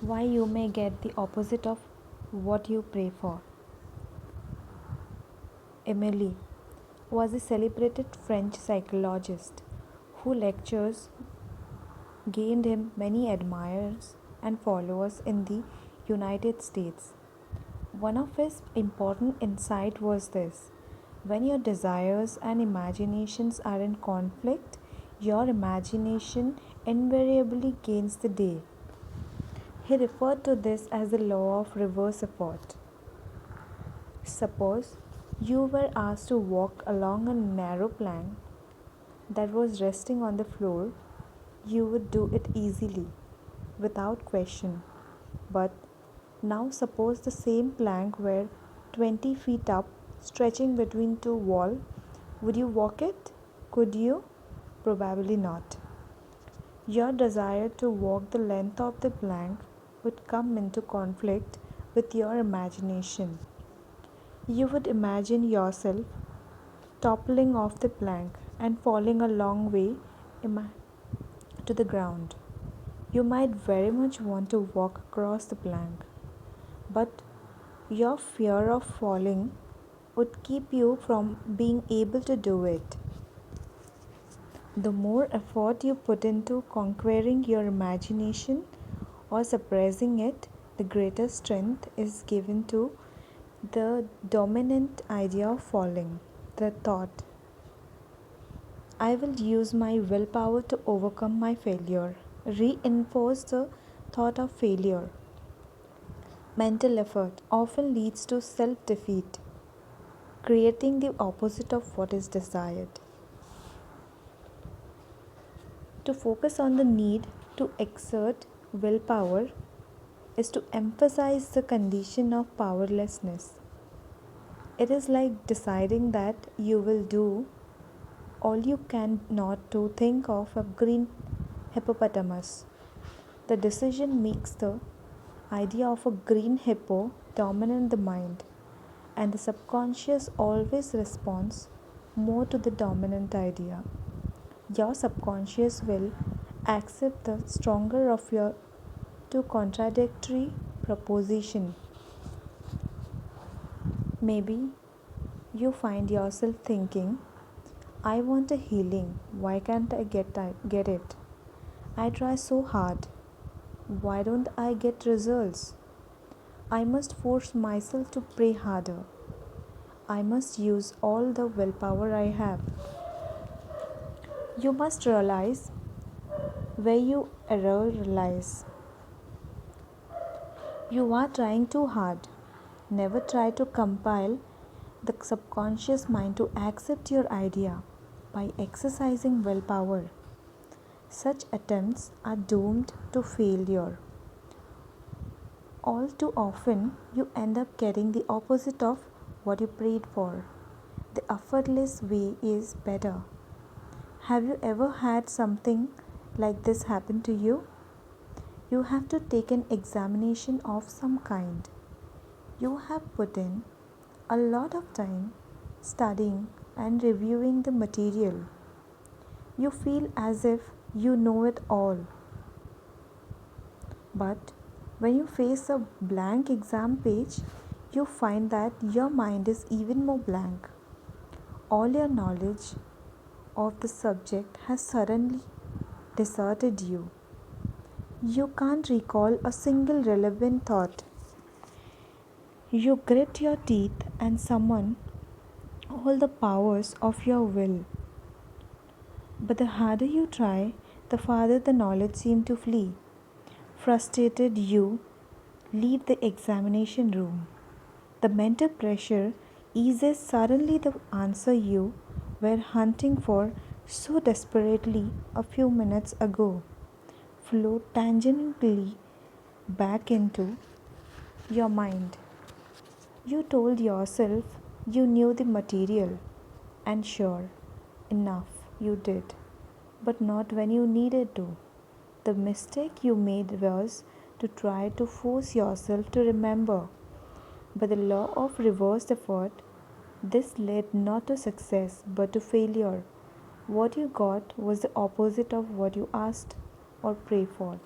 Why you may get the opposite of what you pray for. Emily was a celebrated French psychologist whose lectures gained him many admirers and followers in the United States. One of his important insight was this: when your desires and imaginations are in conflict, your imagination invariably gains the day. He referred to this as the law of reverse effort. Suppose you were asked to walk along a narrow plank that was resting on the floor, you would do it easily, without question. But now suppose the same plank were 20 feet up, stretching between two walls. Would you walk it? Could you? Probably not. Your desire to walk the length of the plank would come into conflict with your imagination. You would imagine yourself toppling off the plank and falling a long way to the ground. You might very much want to walk across the plank, but your fear of falling would keep you from being able to do it. The more effort you put into conquering your imagination or suppressing it, the greater strength is given to the dominant idea of falling. The thought, I will use my willpower to overcome my failure, reinforce the thought of failure. Mental effort often leads to self defeat, creating the opposite of what is desired. To focus on the need to exert willpower is to emphasize the condition of powerlessness. It is like deciding that you will do all you can not to think of a green hippopotamus. The decision makes the idea of a green hippo dominate in the mind, and the subconscious always responds more to the dominant idea. Your subconscious will accept the stronger of your two contradictory proposition. Maybe you find yourself thinking, I want a healing. Why can't I get it? I try so hard. Why don't I get results? I must force myself to pray harder. I must use all the willpower I have. You must realize where you error lies. You are trying too hard. Never try to compel the subconscious mind to accept your idea by exercising willpower. Such attempts are doomed to failure. All too often, you end up getting the opposite of what you prayed for. The effortless way is better. Have you ever had something like this happen to you? You have to take an examination of some kind. You have put in a lot of time studying and reviewing the material. You feel as if you know it all. But when you face a blank exam page, you find that your mind is even more blank. All your knowledge of the subject has suddenly deserted you. You can't recall a single relevant thought. You grit your teeth and summon all the powers of your will. But the harder you try, the farther the knowledge seems to flee. Frustrated, you leave the examination room. The mental pressure eases suddenly the answer you were hunting for so desperately a few minutes ago. Flow tangentially back into your mind. You told yourself you knew the material, and sure enough, you did, but not when you needed to. The mistake you made was to try to force yourself to remember. By the law of reversed effort, this led not to success but to failure. What you got was the opposite of what you asked or prayed for.